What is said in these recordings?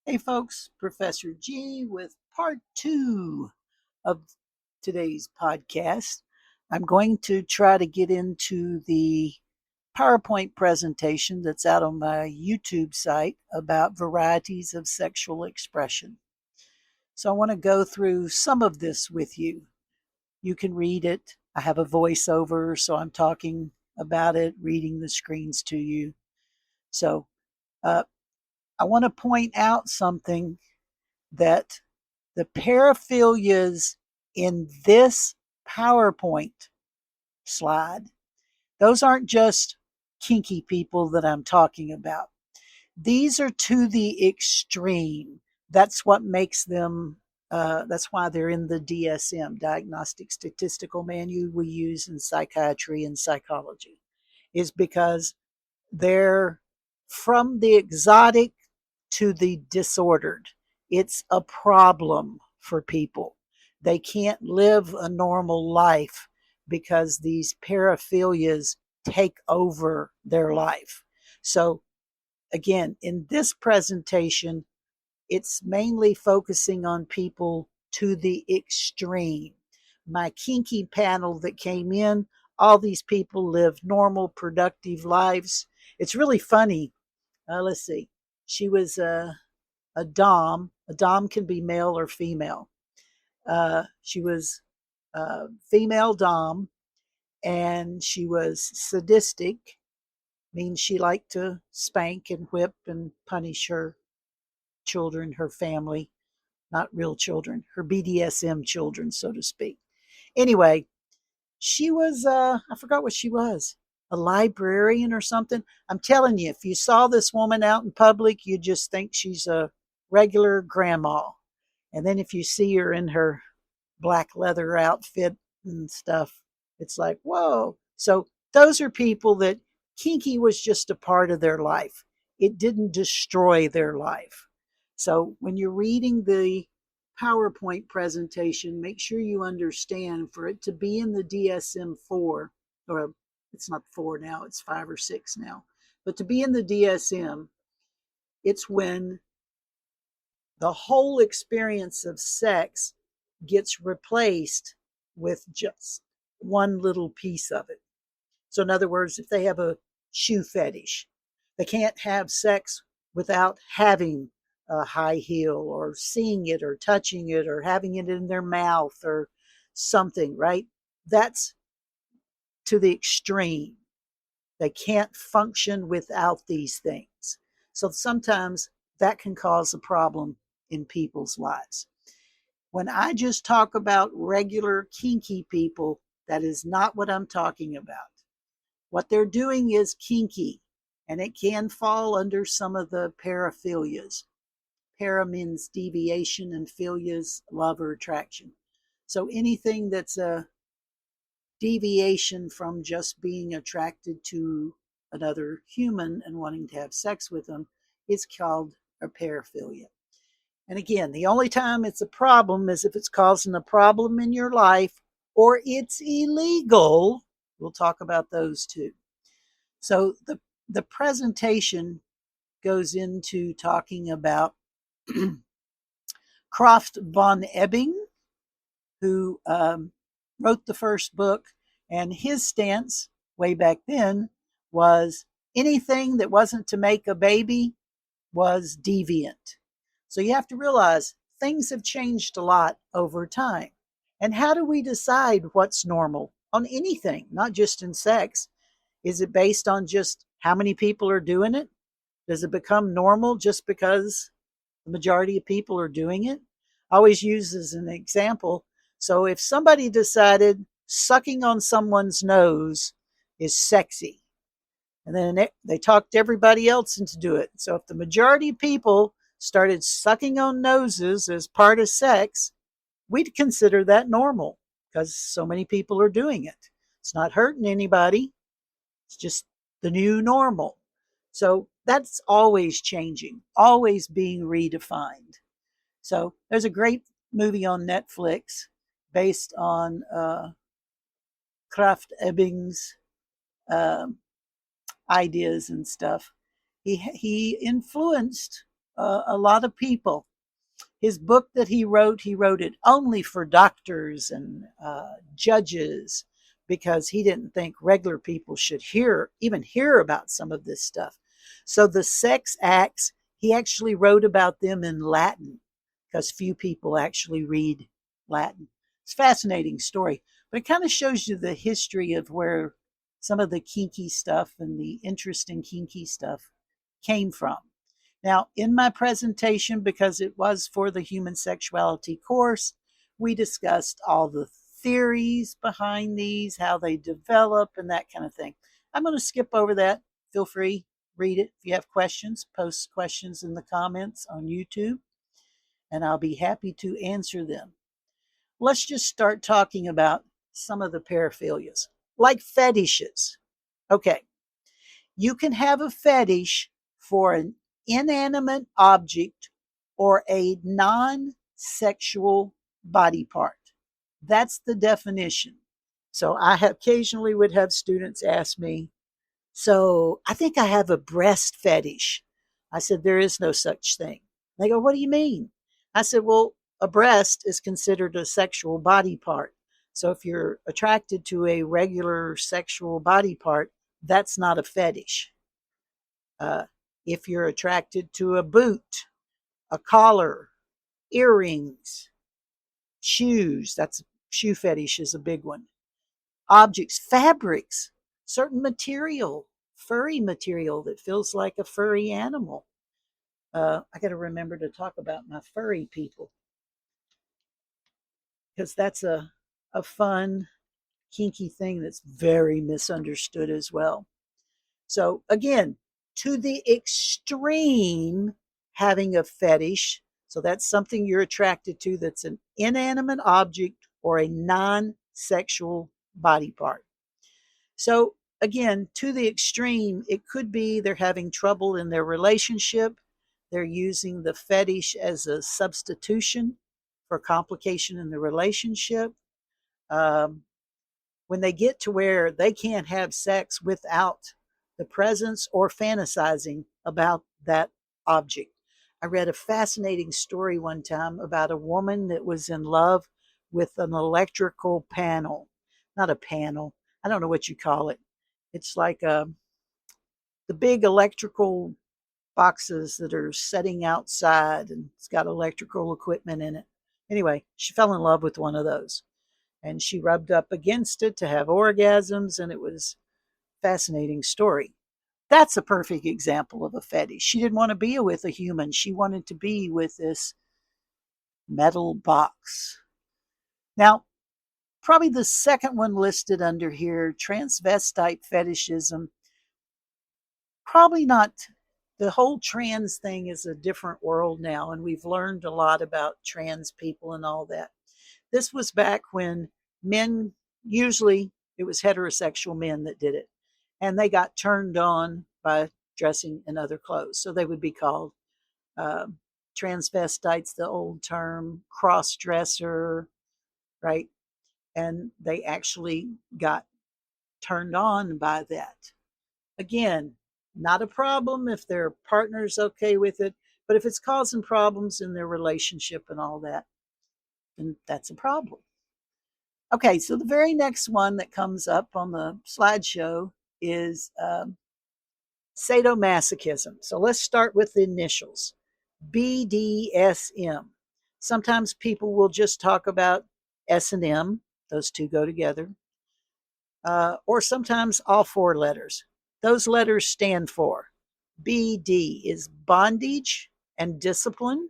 Hey folks, Professor G with part two of today's podcast. I'm going to try to get into the PowerPoint presentation that's out on my YouTube site about varieties of sexual expression. So I want to go through some of this with you. You can read it. I have a voiceover, so I'm talking about it, reading the screens to you. So uh, I want to point out something that the paraphilias in this PowerPoint slide, those aren't just kinky people that I'm talking about. These are to the extreme. That's what makes them, that's why they're in the DSM, Diagnostic Statistical Manual we use in psychiatry and psychology, is because they're from the exotic to the disordered. It's a problem for people. They can't live a normal life because these paraphilias take over their life. So, again, in this presentation, it's mainly focusing on people to the extreme. My kinky panel that came in, all these people live normal, productive lives. It's really funny. Let's see. She was a Dom. A Dom can be male or female. She was a female Dom, and she was sadistic, means she liked to spank and whip and punish her children, her family, not real children, her BDSM children, so to speak. Anyway, she was, I forgot what she was, a librarian or something. I'm telling you, if you saw this woman out in public, you'd just think she's a regular grandma. And then if you see her in her black leather outfit and stuff, it's like, whoa. So those are people that kinky was just a part of their life. It didn't destroy their life. So when you're reading the PowerPoint presentation, make sure you understand for it to be in the DSM 4, or it's not 4 now, it's 5 or 6 now, but to be in the DSM, it's when the whole experience of sex gets replaced with just one little piece of it. So, in other words, if they have a shoe fetish, they can't have sex without having a high heel or seeing it or touching it or having it in their mouth or something, right? That's to the extreme. They can't function without these things. So sometimes that can cause a problem in people's lives. When I just talk about regular kinky people, that is not what I'm talking about. What they're doing is kinky, and it can fall under some of the paraphilias. Para means deviation, and philias, love or attraction. So anything that's a deviation from just being attracted to another human and wanting to have sex with them is called a paraphilia. And again, the only time it's a problem is if it's causing a problem in your life or it's illegal. We'll talk about those too. So the presentation goes into talking about Croft von Ebbing, who wrote the first book, and his stance way back then was anything that wasn't to make a baby was deviant. So you have to realize things have changed a lot over time. And how do we decide what's normal on anything, not just in sex? Is it based on just how many people are doing it? Does it become normal just because the majority of people are doing it? I always use as an example. So if somebody decided sucking on someone's nose is sexy, and then they talked everybody else into do it. So if the majority of people started sucking on noses as part of sex, we'd consider that normal because so many people are doing it. It's not hurting anybody. It's just the new normal. So that's always changing, always being redefined. So there's a great movie on Netflix based on Kraft Ebbing's um ideas and stuff. He influenced a lot of people. His book that he wrote it only for doctors and judges because he didn't think regular people should even hear about some of this stuff. So the sex acts, he actually wrote about them in Latin because few people actually read Latin. It's a fascinating story, but it kind of shows you the history of where some of the kinky stuff and the interesting kinky stuff came from. Now, in my presentation, because it was for the human sexuality course, we discussed all the theories behind these, how they develop, and that kind of thing. I'm going to skip over that. Feel free, read it. If you have questions, post questions in the comments on YouTube, and I'll be happy to answer them. Let's just start talking about some of the paraphilias, like fetishes. Okay, you can have a fetish for an inanimate object or a non sexual body part. That's the definition. So I occasionally would have students ask me, so I think I have a breast fetish. I said, there is no such thing. They go, what do you mean? I said, well, a breast is considered a sexual body part. So if you're attracted to a regular sexual body part, that's not a fetish. Uh, if you're attracted to a boot, a collar, earrings, shoes, that's shoe fetish is a big one. Objects, fabrics, certain material, furry material that feels like a furry animal. I got to remember to talk about my furry people because that's a fun, kinky thing that's very misunderstood as well. So, again, to the extreme, having a fetish. So, that's something you're attracted to that's an inanimate object or a non sexual body part. So, again, to the extreme, it could be they're having trouble in their relationship. They're using the fetish as a substitution for complication in the relationship. Um, when they get to where they can't have sex without the presence or fantasizing about that object. I read a fascinating story one time about a woman that was in love with an electrical panel. Not a panel, I don't know what you call it. It's like the big electrical boxes that are setting outside and it's got electrical equipment in it. Anyway, she fell in love with one of those and she rubbed up against it to have orgasms, and it was a fascinating story. That's a perfect example of a fetish. She didn't want to be with a human. She wanted to be with this metal box. Now, probably the second one listed under here, transvestite fetishism. Probably not. The whole trans thing is a different world now, and we've learned a lot about trans people and all that. This was back when men, usually it was heterosexual men that did it, and they got turned on by dressing in other clothes. So they would be called uh, transvestites, the old term, cross dresser, right? And they actually got turned on by that. Again, not a problem if their partner's okay with it, but if it's causing problems in their relationship and all that, then that's a problem. Okay, so the very next one that comes up on the slideshow is sadomasochism. So let's start with the initials BDSM. Sometimes people will just talk about S and M, those two go together, or sometimes all four letters. Those letters stand for BD is bondage and discipline,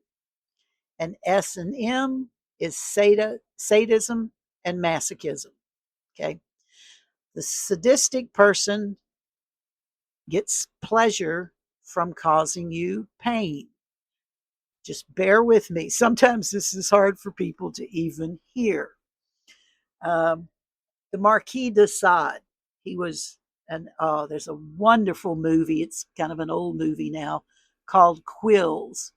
and S and M is sadism and masochism. Okay. The sadistic person gets pleasure from causing you pain. Just bear with me. Sometimes this is hard for people to even hear. Um, the Marquis de Sade, he was there's a wonderful movie. It's kind of an old movie now called Quills.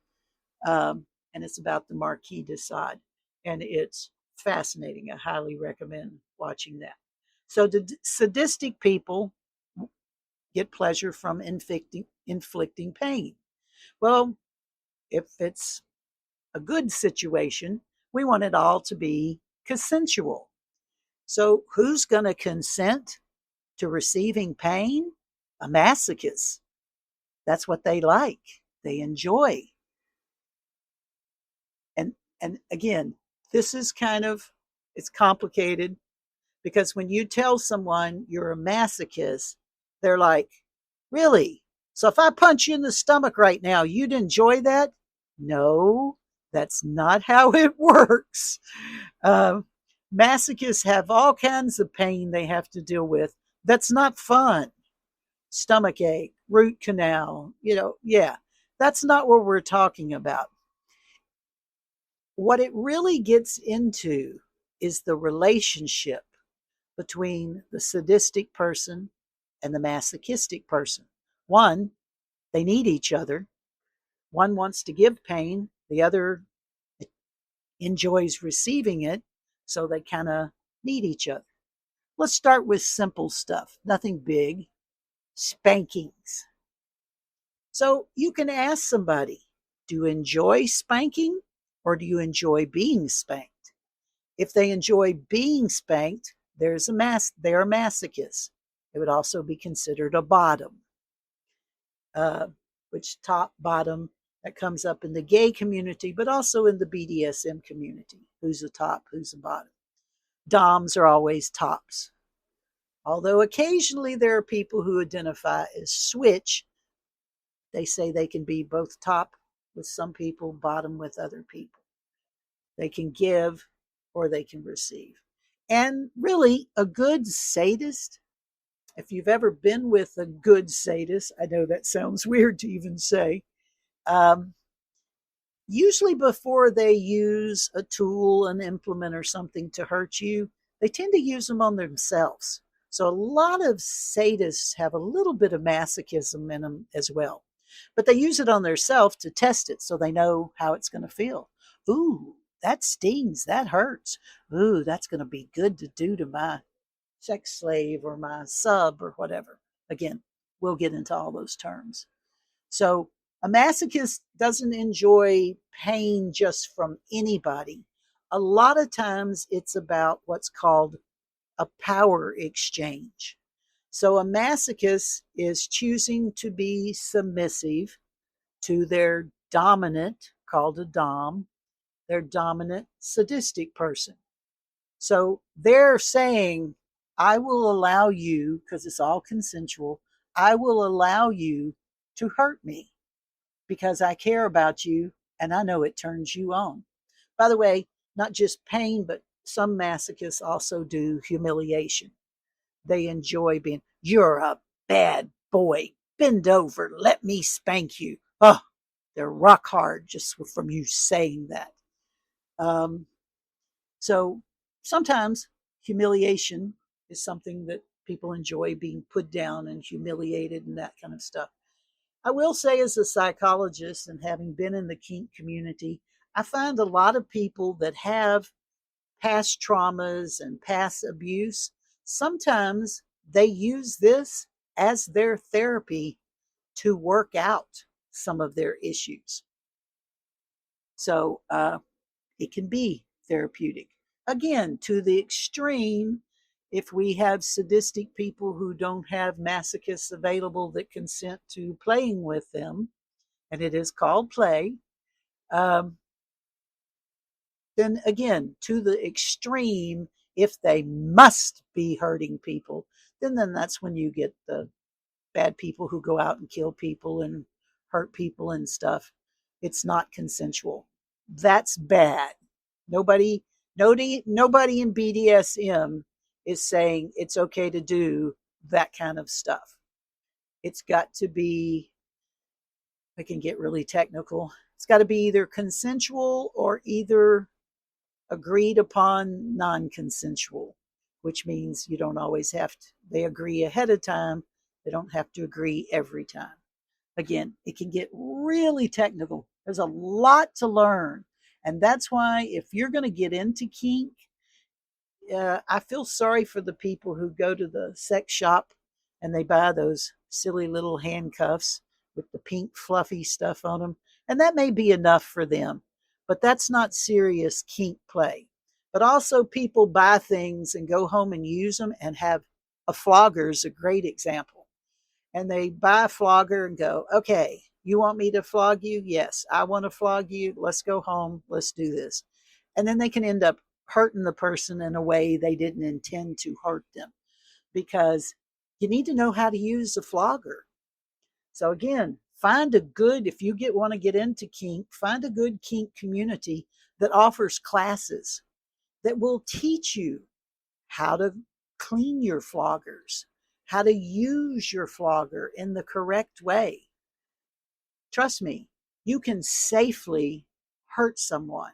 And it's about the Marquis de Sade. And it's fascinating. I highly recommend watching that. So the sadistic people get pleasure from inflicting pain. Well, if it's a good situation, we want it all to be consensual. So who's going to consent to receiving pain? A masochist. That's what they like. They enjoy. And again, this is it's complicated because when you tell someone you're a masochist, they're like, really? So if I punch you in the stomach right now, you'd enjoy that? No, that's not how it works. Uh, Masochists have all kinds of pain they have to deal with. That's not fun. Stomach ache, root canal, yeah, that's not what we're talking about. What it really gets into is the relationship between the sadistic person and the masochistic person. One, they need each other. One wants to give pain, the other enjoys receiving it, so they kind of need each other. Let's start with simple stuff, nothing big. Spankings. So you can ask somebody, do you enjoy spanking or do you enjoy being spanked? If they enjoy being spanked, they're a masochist. It would also be considered a bottom, which top, bottom, that comes up in the gay community, but also in the BDSM community. Who's a top, who's a bottom? Doms are always tops. Although occasionally there are people who identify as switch. They say they can be both top with some people, bottom with other people. They can give or they can receive. And really, a good sadist, if you've ever been with a good sadist, I know that sounds weird to even say, usually before they use a tool, an implement, or something to hurt you, they tend to use them on themselves. So a lot of sadists have a little bit of masochism in them as well. But they use it on themselves to test it so they know how it's going to feel. Ooh, that stings. That hurts. Ooh, that's going to be good to do to my sex slave or my sub or whatever. Again, we'll get into all those terms. So a masochist doesn't enjoy pain just from anybody. A lot of times it's about what's called a power exchange. So a masochist is choosing to be submissive to their dominant, called a dom, their dominant sadistic person. So they're saying, I will allow you, because it's all consensual, I will allow you to hurt me because I care about you and I know it turns you on. By the way, not just pain, but some masochists also do humiliation. They enjoy being, you're a bad boy. Bend over. Let me spank you. Oh, they're rock hard just from you saying that. Um, so sometimes humiliation is something that people enjoy, being put down and humiliated and that kind of stuff. I will say, as a psychologist and having been in the kink community, I find a lot of people that have past traumas and past abuse, sometimes they use this as their therapy to work out some of their issues. So it can be therapeutic. Again, to the extreme, if we have sadistic people who don't have masochists available that consent to playing with them, and it is called play, um, then again, to the extreme, if they must be hurting people, then that's when you get the bad people who go out and kill people and hurt people and stuff. It's not consensual. That's bad. Nobody, nobody in BDSM is saying it's okay to do that kind of stuff. It's got to be, I can get really technical. It's got to be either consensual or either agreed upon non-consensual, which means you don't always have to, they agree ahead of time. They don't have to agree every time. Again, it can get really technical. There's a lot to learn. And that's why if you're going to get into kink, I feel sorry for the people who go to the sex shop and they buy those silly little handcuffs with the pink fluffy stuff on them. And that may be enough for them, but that's not serious kink play. But also, people buy things and go home and use them and have a flogger is a great example. And they buy a flogger and go, okay, you want me to flog you? Yes, I want to flog you. Let's go home. Let's do this. And then they can end up hurting the person in a way they didn't intend to hurt them, because you need to know how to use the flogger. So again, find a good, if you want to get into kink, find a good kink community that offers classes that will teach you how to clean your floggers, how to use your flogger in the correct way. Trust me, you can safely hurt someone,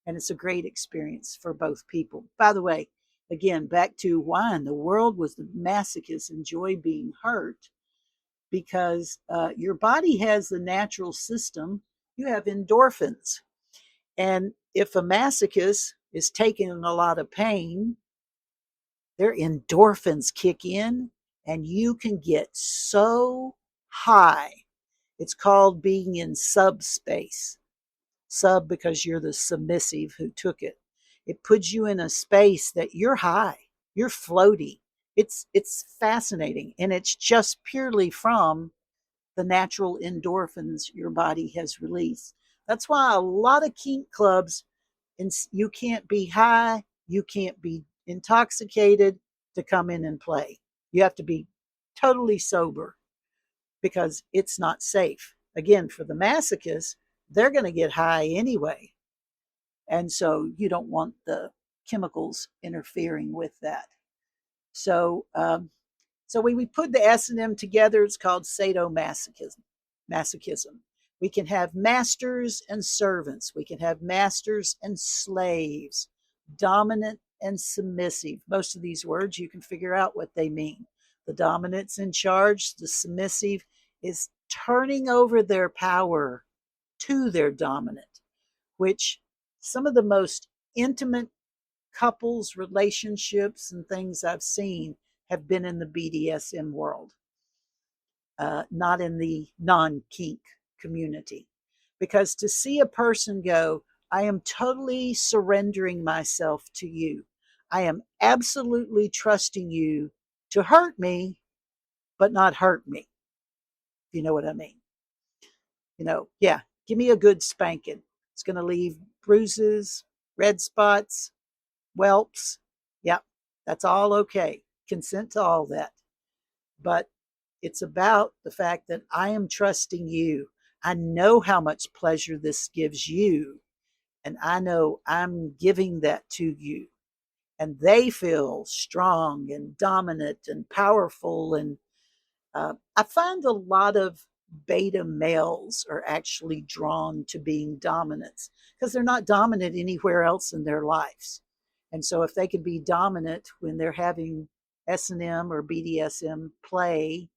and it's a great experience for both people. By the way, again, back to why in the world was the masochist enjoy being hurt? Because your body has the natural system. You have endorphins. And if a masochist is taking a lot of pain, their endorphins kick in and you can get so high. It's called being in subspace. Sub because you're the submissive who took it. It puts you in a space that you're high, you're floaty. It's fascinating, and it's just purely from the natural endorphins your body has released. That's why a lot of kink clubs, you can't be high, you can't be intoxicated to come in and play. You have to be totally sober because it's not safe. Again, for the masochists, they're going to get high anyway. And so you don't want the chemicals interfering with that. So, so when we put the S&M together, it's called sadomasochism. Masochism. We can have masters and servants. We can have masters and slaves, dominant and submissive. Most of these words, you can figure out what they mean. The dominant's in charge. The submissive is turning over their power to their dominant, which some of the most intimate couples, relationships, and things I've seen have been in the BDSM world, not in the non kink community. Because to see a person go, I am totally surrendering myself to you, I am absolutely trusting you to hurt me, but not hurt me. If you know what I mean. Yeah, give me a good spanking. It's going to leave bruises, red spots, whelps. Yep, that's all okay. Consent to all that. But it's about the fact that I am trusting you. I know how much pleasure this gives you, and I know I'm giving that to you. And they feel strong and dominant and powerful. And I find a lot of beta males are actually drawn to being dominants because they're not dominant anywhere else in their lives. And so if they can be dominant when they're having S&M or BDSM play,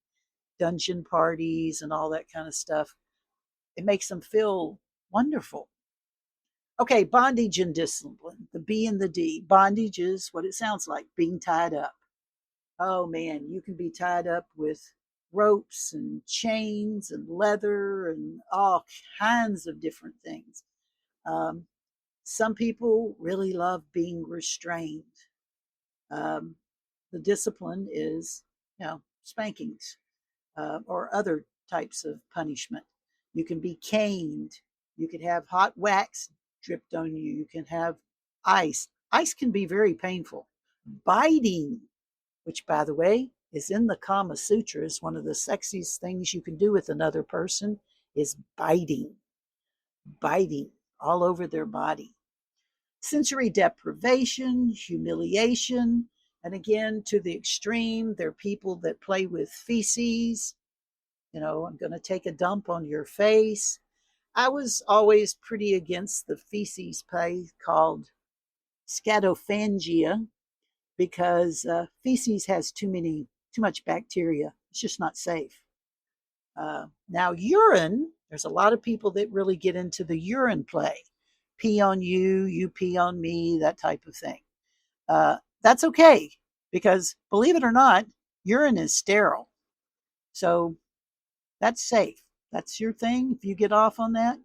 dungeon parties and all that kind of stuff, it makes them feel wonderful. Okay, bondage and discipline, the B and the D. Bondage is what it sounds like, being tied up. Oh man, you can be tied up with ropes and chains and leather and all kinds of different things. Um, some people really love being restrained. Um, the discipline is, spankings or other types of punishment. You can be caned. You can have hot wax dripped on you. You can have ice. Ice can be very painful. Biting, which, by the way, is in the Kama Sutras, one of the sexiest things you can do with another person is biting all over their body. Sensory deprivation, humiliation, and again, to the extreme, there are people that play with feces. I'm going to take a dump on your face. I was always pretty against the feces play called scatophagia because feces has too much bacteria. It's just not safe. Now, urine, there's a lot of people that really get into the urine play. Pee on you, you pee on me, that type of thing. That's okay because, believe it or not, urine is sterile. So that's safe. That's your thing if you get off on that.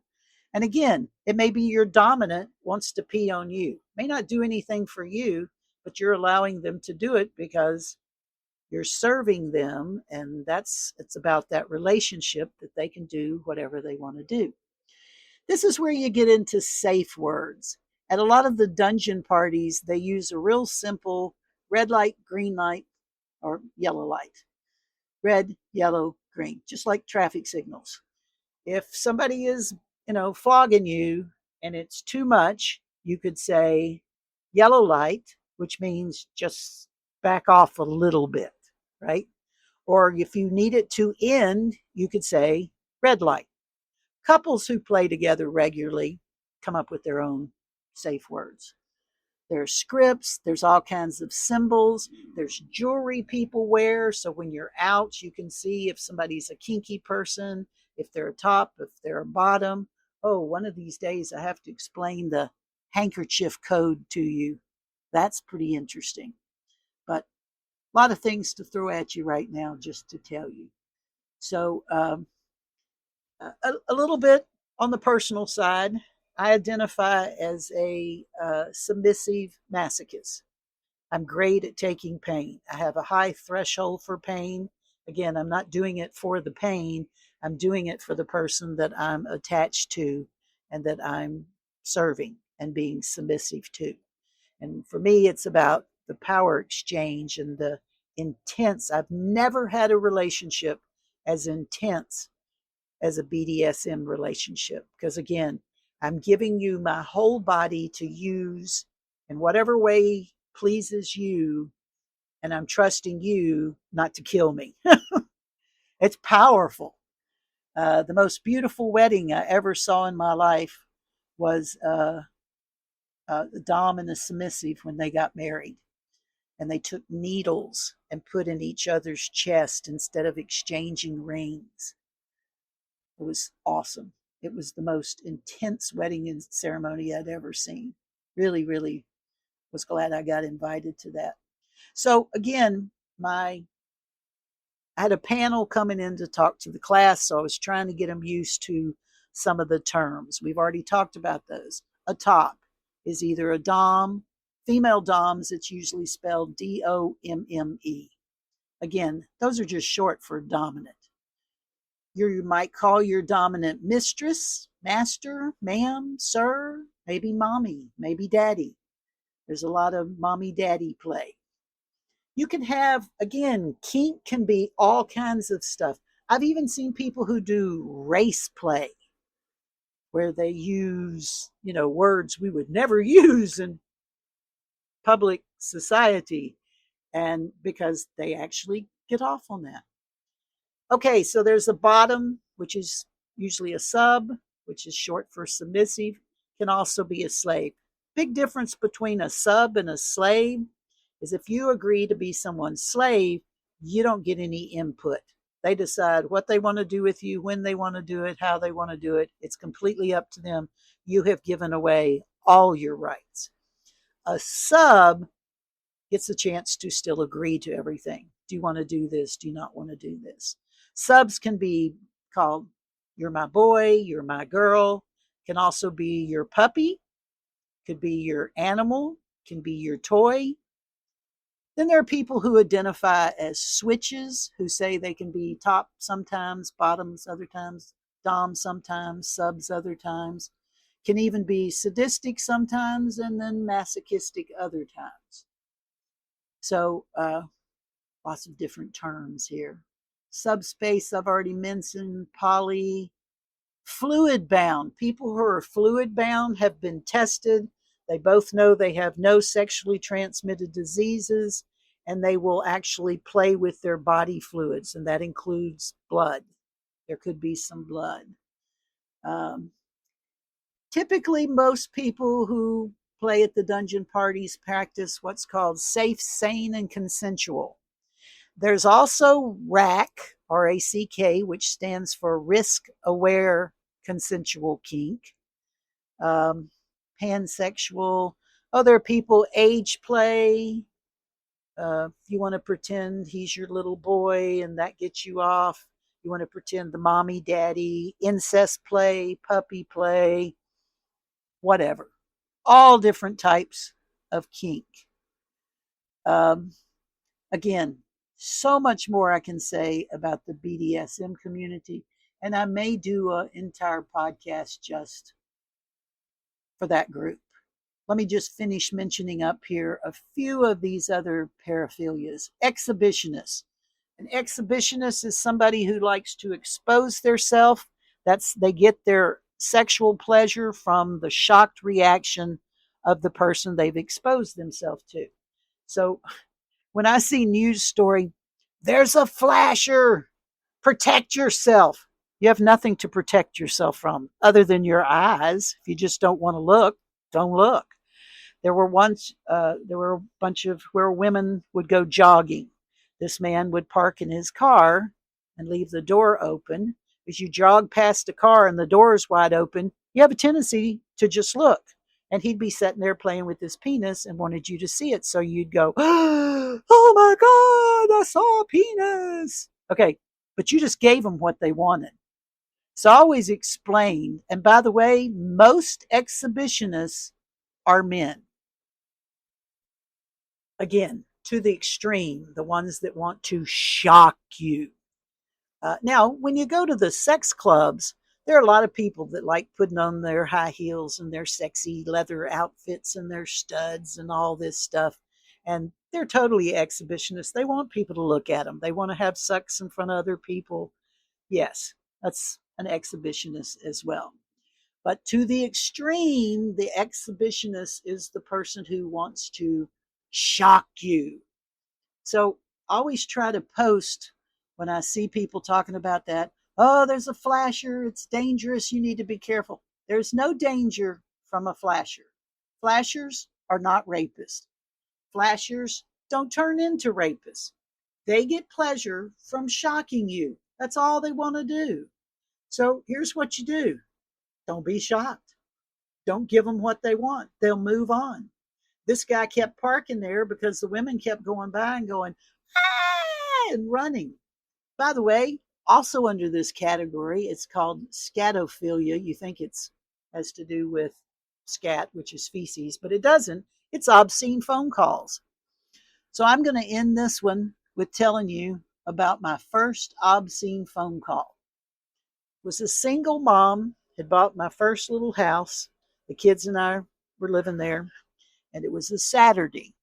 And again, it may be your dominant wants to pee on you. May not do anything for you, but you're allowing them to do it because you're serving them, and it's about that relationship that they can do whatever they want to do. This is where you get into safe words. At a lot of the dungeon parties, they use a real simple red light, green light, or yellow light. Red, yellow, green, just like traffic signals. If somebody is, flogging you and it's too much, you could say yellow light, which means just back off a little bit, right? Or if you need it to end, you could say red light. Couples who play together regularly come up with their own safe words. There's scripts, there's all kinds of symbols, there's jewelry people wear. So when you're out, you can see if somebody's a kinky person, if they're a top, if they're a bottom. Oh, one of these days I have to explain the handkerchief code to you. That's pretty interesting. But a lot of things to throw at you right now just to tell you. So, a little bit on the personal side, I identify as a submissive masochist. I'm great at taking pain. I have a high threshold for pain. Again, I'm not doing it for the pain. I'm doing it for the person that I'm attached to and that I'm serving and being submissive to. And for me, it's about the power exchange and the intense. I've never had a relationship as intense as a BDSM relationship. Because again, I'm giving you my whole body to use in whatever way pleases you, and I'm trusting you not to kill me. It's powerful. The most beautiful wedding I ever saw in my life was the Dom and the submissive when they got married. And they took needles and put in each other's chest instead of exchanging rings. It was awesome. It was the most intense wedding ceremony I'd ever seen. Really, really was glad I got invited to that. So again, I had a panel coming in to talk to the class, so I was trying to get them used to some of the terms. We've already talked about those. A top is either a dom, female doms, it's usually spelled DOMME. Again, those are just short for dominant. You might call your dominant mistress, master, ma'am, sir, maybe mommy, maybe daddy. There's a lot of mommy daddy play. You can have, again, kink can be all kinds of stuff. I've even seen people who do race play where they use, words we would never use in public society, and because they actually get off on that. Okay, so there's a bottom, which is usually a sub, which is short for submissive, can also be a slave. Big difference between a sub and a slave is if you agree to be someone's slave, you don't get any input. They decide what they want to do with you, when they want to do it, how they want to do it. It's completely up to them. You have given away all your rights. A sub gets a chance to still agree to everything. Do you want to do this? Do you not want to do this? Subs can be called you're my boy, you're my girl, can also be your puppy, could be your animal, can be your toy. Then there are people who identify as switches, who say they can be top sometimes, bottoms other times, dom sometimes, subs other times, can even be sadistic sometimes, and then masochistic other times. So lots of different terms here. Subspace, I've already mentioned, poly, fluid bound. People who are fluid bound have been tested. They both know they have no sexually transmitted diseases, and they will actually play with their body fluids, and that includes blood. There could be some blood. Typically, most people who play at the dungeon parties practice what's called safe, sane, and consensual. There's also RACK, R-A-C-K, which stands for Risk Aware Consensual Kink. Pansexual. Other people age play. If you want to pretend he's your little boy and that gets you off, You want to pretend the mommy, daddy, incest play, puppy play, whatever. All different types of kink. Um, Again, so much more I can say about the BDSM community, and I may do an entire podcast just for that group. Let me just finish mentioning up here a few of these other paraphilias. Exhibitionist. An exhibitionist is somebody who likes to expose theirself. They get their sexual pleasure from the shocked reaction of the person they've exposed themselves to. So when I see news story, there's a flasher, protect yourself. You have nothing to protect yourself from other than your eyes. If you just don't want to look, don't look. There were a bunch of where women would go jogging. This man would park in his car and leave the door open. As you jog past a car and the door is wide open, you have a tendency to just look. And he'd be sitting there playing with his penis and wanted you to see it. So you'd go, oh my God, I saw a penis. Okay, but you just gave them what they wanted. So I always explained, and by the way, most exhibitionists are men. Again, to the extreme, the ones that want to shock you. Now, when you go to the sex clubs, there are a lot of people that like putting on their high heels and their sexy leather outfits and their studs and all this stuff. And they're totally exhibitionists. They want people to look at them. They want to have sex in front of other people. Yes, that's an exhibitionist as well. But to the extreme, the exhibitionist is the person who wants to shock you. So I always try to post when I see people talking about that. Oh, there's a flasher. It's dangerous. You need to be careful. There's no danger from a flasher. Flashers are not rapists. Flashers don't turn into rapists. They get pleasure from shocking you. That's all they want to do. So here's what you do. Don't be shocked. Don't give them what they want. They'll move on. This guy kept parking there because the women kept going by and going, ah, and running. By the way, also under this category, it's called scatophilia. You think it's has to do with scat, which is feces, but it doesn't. It's obscene phone calls. So I'm going to end this one with telling you about my first obscene phone call. It was a single mom, had bought my first little house. The kids and I were living there, and it was a Saturday.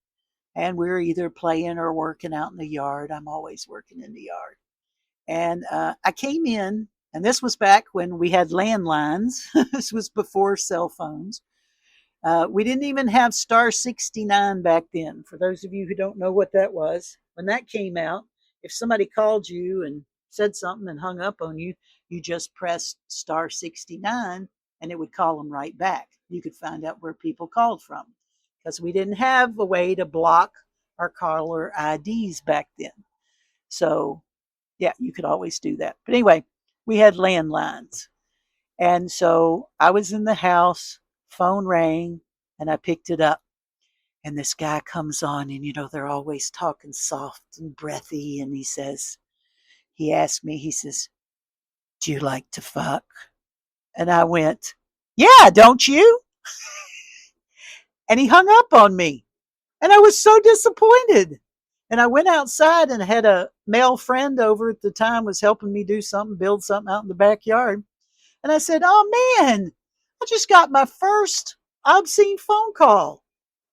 And we were either playing or working out in the yard. I'm always working in the yard. And I came in, and this was back when we had landlines. This was before cell phones. We didn't even have star 69 back then. For those of you who don't know what that was, when that came out, if somebody called you and said something and hung up on you, you just pressed star 69 and it would call them right back. You could find out where people called from because we didn't have a way to block our caller IDs back then. So, yeah, you could always do that. But anyway, we had landlines. And so I was in the house, phone rang, and I picked it up. And this guy comes on, and they're always talking soft and breathy. And he asked me, he says, do you like to fuck? And I went, yeah, don't you? And he hung up on me. And I was so disappointed. And I went outside and had a male friend over at the time was helping me do something, build something out in the backyard. And I said, oh man, I just got my first obscene phone call.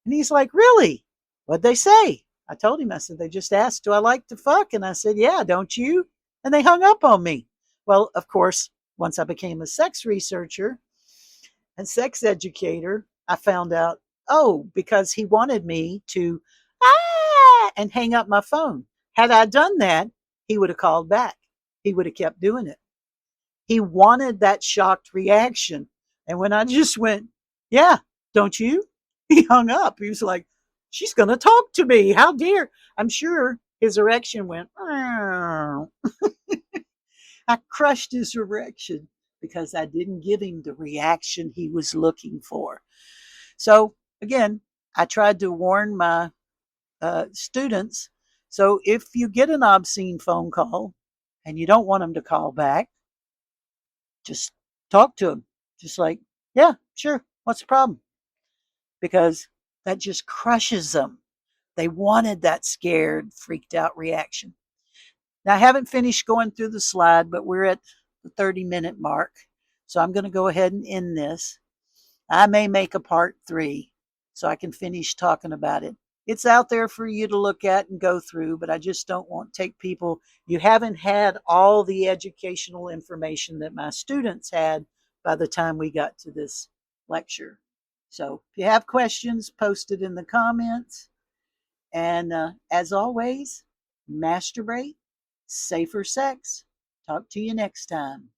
And he's like, really? What'd they say? I told him, I said, they just asked, do I like to fuck? And I said, yeah, don't you? And they hung up on me. Well, of course, once I became a sex researcher and sex educator, I found out, because he wanted me to, and hang up my phone. Had I done that, he would have called back. He would have kept doing it. He wanted that shocked reaction. And when I just went, yeah, don't you? He hung up. He was like, she's going to talk to me. How dare. I'm sure his erection went, I crushed his erection because I didn't give him the reaction he was looking for. So again, I tried to warn my students. So if you get an obscene phone call, and you don't want them to call back, just talk to them. Just like, yeah, sure, what's the problem? Because that just crushes them. They wanted that scared, freaked out reaction. Now, I haven't finished going through the slide, but we're at the 30-minute mark. So I'm going to go ahead and end this. I may make a part 3 so I can finish talking about it. It's out there for you to look at and go through, but I just don't want to take people. You haven't had all the educational information that my students had by the time we got to this lecture. So if you have questions, post it in the comments. And as always, masturbate, safer sex. Talk to you next time.